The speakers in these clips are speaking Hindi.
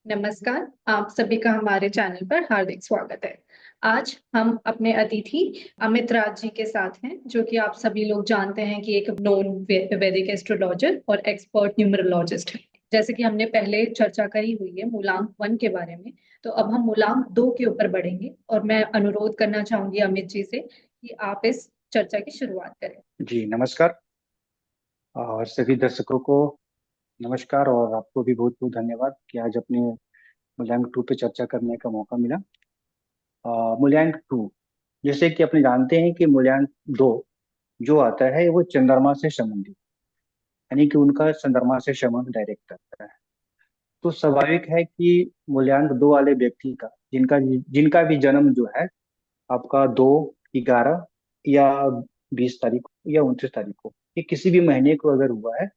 नमस्कार, आप सभी का हमारे चैनल पर हार्दिक स्वागत है। आज हम अपने अतिथि अमित राज जी के साथ हैं, जो कि आप सभी लोग जानते हैं कि एक नोन वैदिक एस्ट्रोलॉजर और एक्सपर्ट न्यूमरोलॉजिस्ट हैं। जैसे कि हमने पहले चर्चा करी हुई है मूलांक 1 के बारे में, तो अब हम मूलांक 2 के ऊपर बढ़ेंगे और मैं अनुरोध करना चाहूंगी अमित जी से कि आप इस चर्चा की शुरुआत करें। जी नमस्कार। और सभी दर्शकों को नमस्कार, और आपको भी बहुत बहुत धन्यवाद कि आज अपने मूल्यांक टू पे चर्चा करने का मौका मिला। मूल्यांक टू, जैसे कि अपने जानते हैं कि मूल्यांक दो जो आता है वो चंद्रमा से संबंधित, यानी कि उनका चंद्रमा से संबंध डायरेक्ट करता है। तो स्वाभाविक है कि मूल्यांक दो वाले व्यक्ति का, जिनका जिनका भी जन्म जो है आपका 2/11 या 20 तारीख या 29 तारीख को, ये किसी भी महीने को अगर हुआ है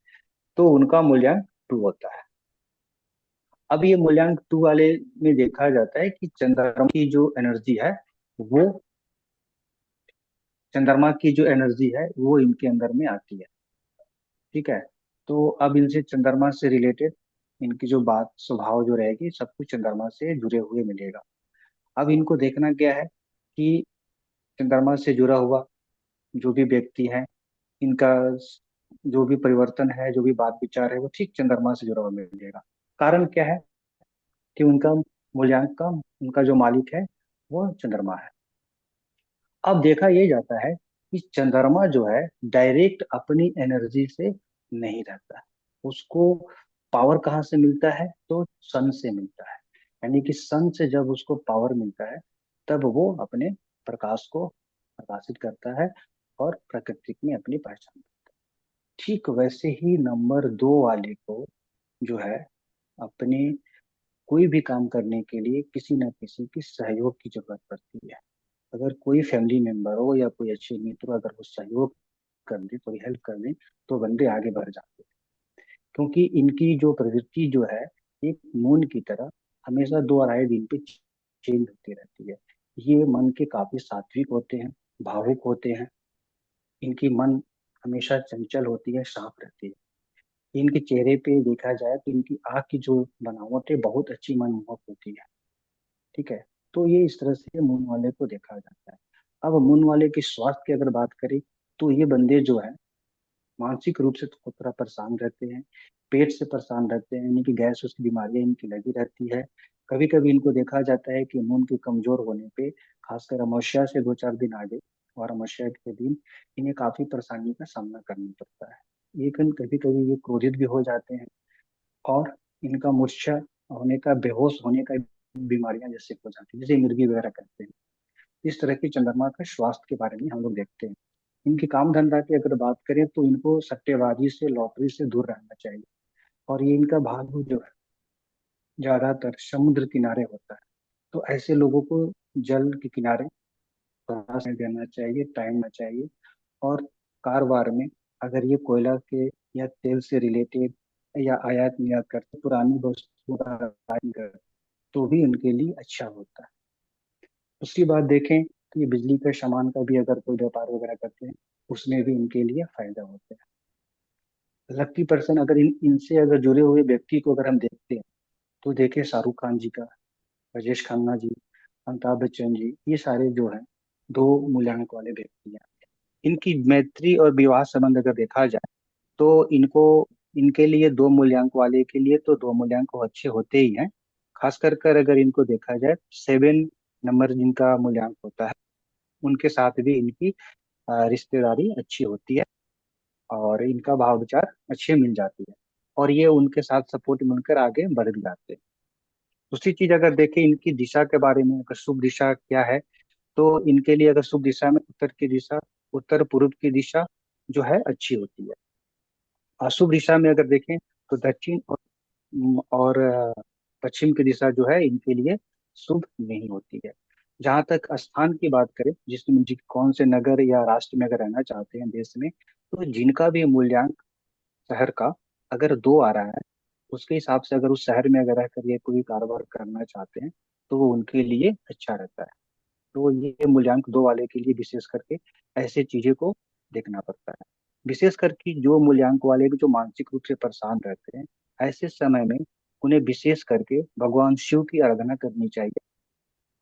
तो उनका मूल्यांक टू होता है। अब ये मूल्यांक टू वाले में देखा जाता है कि वो चंद्रमा की जो एनर्जी है वो इनके अंदर में आती है। ठीक है। तो अब इनसे चंद्रमा से रिलेटेड इनकी जो बात स्वभाव जो रहेगी सब कुछ चंद्रमा से जुड़े हुए मिलेगा। अब इनको देखना क्या है कि चंद्रमा से जुड़ा हुआ जो भी व्यक्ति है, इनका जो भी परिवर्तन है, जो भी बात विचार है, वो ठीक चंद्रमा से जुड़ा हुआ मिलेगा। कारण क्या है कि उनका मूल्यांकन, उनका जो मालिक है वो चंद्रमा है। अब देखा यह जाता है कि चंद्रमा जो है डायरेक्ट अपनी एनर्जी से नहीं रहता है। उसको पावर कहाँ से मिलता है? तो सन से मिलता है। यानी कि सन से जब उसको पावर मिलता है तब वो अपने प्रकाश को प्रकाशित करता है और प्रकृति में अपनी पहचान करता है। ठीक वैसे ही नंबर दो वाले को जो है अपने कोई भी काम करने के लिए किसी न किसी की सहयोग की जरूरत पड़ती है। अगर कोई फैमिली मेंबर हो या कोई अच्छे मित्र अगर वो सहयोग कर दे, थोड़ी हेल्प कर दे, तो बंदे आगे बढ़ जाते हैं। क्योंकि इनकी जो प्रवृत्ति जो है एक मून की तरह हमेशा 2 अढ़ाई दिन पे चेंज होती रहती है। ये मन के काफी सात्विक होते हैं, भावुक होते हैं। इनकी मन हमेशा चंचल होती है, शांत रहती है। इनके चेहरे पे देखा जाए तो इनकी आंख की जो बनावट है बहुत अच्छी मनमोहक होती है। ठीक है। तो ये इस तरह से मून वाले को देखा जाता है। अब मून वाले के स्वास्थ्य की अगर बात करें तो ये बंदे जो है मानसिक रूप से तो थोड़ा परेशान रहते हैं, पेट से परेशान रहते हैं, यानी कि गैस उसकी बीमारियां इनकी लगी रहती है। कभी कभी इनको देखा जाता है कि मून के कमजोर होने पे, खासकर अमावस्या से 2 4 दिन आगे और अमावस्या के दिन इन्हें काफी परेशानी का सामना करना पड़ता है। लेकिन कभी कभी ये क्रोधित भी हो जाते हैं और इनका मूर्छा होने का, बेहोश होने का बीमारियां जैसे हो जाती है, जैसे मिर्गी वगैरह करते हैं। इस तरह की चंद्रमा का स्वास्थ्य के बारे में हम लोग देखते हैं। इनके काम धंधा की अगर बात करें तो इनको सट्टेबाजी से, लॉटरी से दूर रहना चाहिए। और ये इनका भाग्य जो है ज्यादातर समुद्र किनारे होता है। तो ऐसे लोगों को जल के किनारे थोड़ा समय देना चाहिए, टाइम देना चाहिए। और कारोबार में अगर ये कोयला के या तेल से रिलेटेड या आयात निर्यात करते, पुरानी वस्तुओं का आयात करते, तो भी उनके लिए अच्छा होता है। उसकी बात देखें तो ये बिजली के सामान का भी अगर कोई व्यापार वगैरह करते हैं, उसमें भी इनके लिए फायदा होता है। लकी पर्सन अगर इनसे अगर जुड़े हुए व्यक्ति को अगर हम देखते हैं तो देखें शाहरुख खान जी का, राजेश खन्ना जी, अमिताभ बच्चन जी, ये सारे जो हैं दो मूल्यांक वाले व्यक्ति हैं। इनकी मैत्री और विवाह संबंध अगर देखा जाए तो इनको, इनके लिए 2 मूल्यांक वाले के लिए तो 2 मूल्यांक अच्छे होते ही हैं। खास कर अगर इनको देखा जाए 7 नंबर जिनका मूल्यांक होता है उनके साथ भी इनकी रिश्तेदारी अच्छी होती है और इनका भाव विचार अच्छे मिल जाती है और ये उनके साथ सपोर्ट मिलकर आगे बढ़ भी जाते हैं। दूसरी चीज अगर देखें इनकी दिशा के बारे में, अगर शुभ दिशा क्या है, तो इनके लिए अगर शुभ दिशा में उत्तर की दिशा, उत्तर पूर्व की दिशा जो है अच्छी होती है। अशुभ दिशा में अगर देखें तो दक्षिण और पश्चिम की दिशा जो है इनके लिए शुभ नहीं होती है। जहां तक स्थान की बात करें, जिसमें कौन से नगर या राष्ट्र में अगर रहना चाहते हैं देश में, तो जिनका भी मूल्यांक शहर का अगर 2 आ रहा है, उसके हिसाब से अगर उस शहर में अगर रहकर ये कोई कारोबार करना चाहते हैं तो वो उनके लिए अच्छा रहता है। तो ये मूल्यांक 2 वाले के लिए विशेष करके ऐसे चीजें को देखना पड़ता है। विशेष करके जो मूल्यांक वाले जो मानसिक रूप से परेशान रहते हैं, ऐसे समय में उन्हें विशेष करके भगवान शिव की आराधना करनी चाहिए।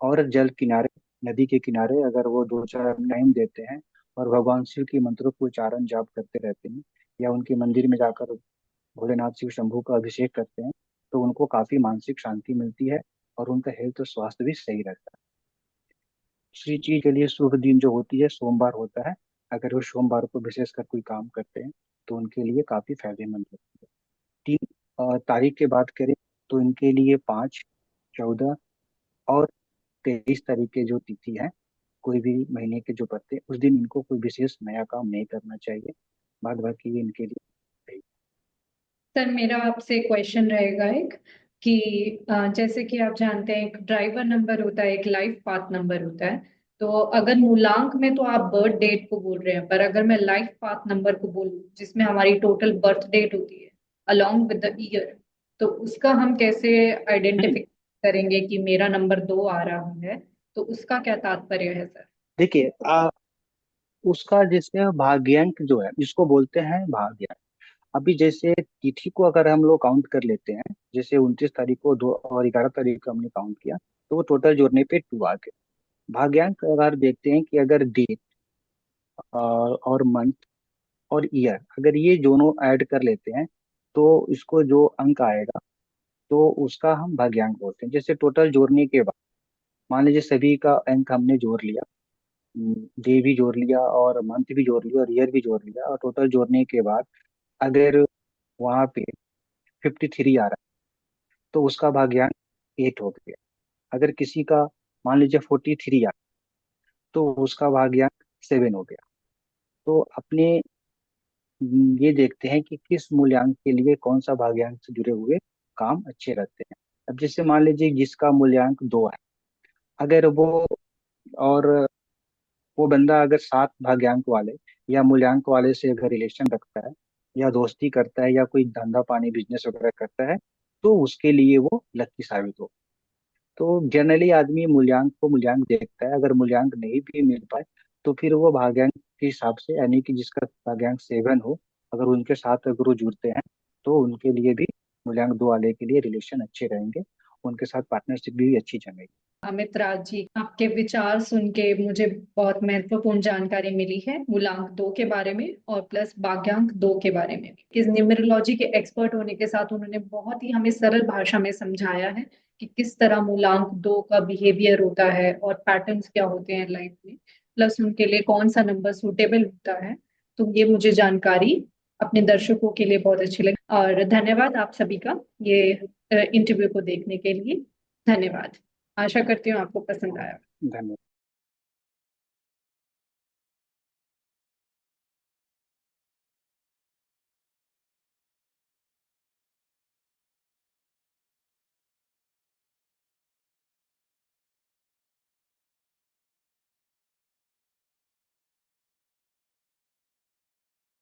और जल किनारे, नदी के किनारे अगर वो दो चार टाइम देते हैं और भगवान शिव की मंत्रों को उच्चारण जाप करते रहते हैं, या उनके मंदिर में जाकर भोलेनाथ शिव शंभू का अभिषेक करते हैं, तो उनको काफी मानसिक शांति मिलती है और उनका हेल्थ और स्वास्थ्य भी सही रहता है। दूसरी चीज के लिए शुभ दिन जो होती है सोमवार होता है। अगर वो सोमवार को विशेषकर कोई काम करते हैं तो उनके लिए काफी फायदेमंद होती है। तीन तारीख की बात करें तो इनके लिए 5, 14 और 23 तारीख के जो तिथि है, कोई भी महीने के जो पड़ते हैं उस दिन इनको कोई विशेष नया काम नहीं करना चाहिए। बाद बाकी ये इनके लिए सही। सर मेरा आपसे क्वेश्चन रहेगा एक कि जैसे कि आप जानते हैं एक ड्राइवर नंबर होता है, एक लाइफ पाथ नंबर होता है। तो अगर मूलांक में तो आप बर्थ डेट को बोल रहे हैं, पर अगर मैं लाइफ पाथ नंबर को बोलूं जिसमें हमारी टोटल बर्थ डेट होती है अलोंग विद द ईयर, तो उसका हम कैसे हम्म, आइडेंटिफाई करेंगे कि मेरा नंबर 2 आ रहा है? तो उसका क्या तात्पर्य है सर? देखिए उसका जैसे भाग्यांक जो है इसको बोलते हैं भाग्यांक। अभी जैसे तिथि को अगर हम लोग काउंट कर लेते हैं, जैसे 29 तारीख को 2 और 11 तारीख को हमने काउंट किया, तो वो टोटल जोड़ने पे 2 आ गए। भाग्यांक अगर देखते हैं कि अगर डेट और मंथ और ईयर अगर ये दोनों ऐड कर लेते हैं तो इसको जो अंक आएगा तो उसका हम भाग्यांक बोलते हैं। जैसे टोटल जोड़ने के बाद मान लीजिए सभी का अंक हमने जोड़ लिया, डे भी जोड़ लिया और मंथ भी जोड़ लिया और ईयर भी जोड़ लिया, और टोटल जोड़ने के बाद अगर वहाँ पे 53 आ रहा है तो उसका भाग्यांक 8 हो गया। अगर किसी का मान लीजिए 43 आ, तो उसका भाग्यांक 7 हो गया। तो अपने ये देखते हैं कि किस मूल्यांक के लिए कौन सा भाग्यांक से जुड़े हुए काम अच्छे रहते हैं। अब जैसे मान लीजिए जिसका मूल्यांक 2 है, अगर वो और वो बंदा अगर 7 भाग्यांक वाले या मूल्यांक वाले से अगर रिलेशन रखता है या दोस्ती करता है या कोई धंधा पानी बिजनेस वगैरह करता है, तो उसके लिए वो लकी साबित हो। तो जनरली आदमी मूल्यांक को मूल्यांक देखता है, अगर मूल्यांक नहीं भी मिल पाए तो फिर वो भाग्यांक के हिसाब से, यानी कि जिसका भाग्यांक 7 हो, अगर उनके साथ अगर वो जुड़ते हैं तो उनके लिए भी मूल्यांक 2 वाले के लिए रिलेशन अच्छे रहेंगे, उनके साथ पार्टनरशिप भी अच्छी जमेगी। अमित राज जी, आपके विचार सुन के मुझे बहुत महत्वपूर्ण जानकारी मिली है मूलांक 2 के बारे में और प्लस भाग्यांक 2 के बारे में। इस न्यूमेरोलॉजी के एक्सपर्ट होने के साथ उन्होंने बहुत ही हमें सरल भाषा में समझाया है कि किस तरह मूलांक 2 का बिहेवियर होता है और पैटर्न्स क्या होते हैं लाइफ में, प्लस उनके लिए कौन सा नंबर सूटेबल होता है। तो ये मुझे जानकारी अपने दर्शकों के लिए बहुत अच्छी लगी और धन्यवाद आप सभी का ये इंटरव्यू को देखने के लिए। धन्यवाद। आशा करती हूँ आपको पसंद आया। धन्यवाद।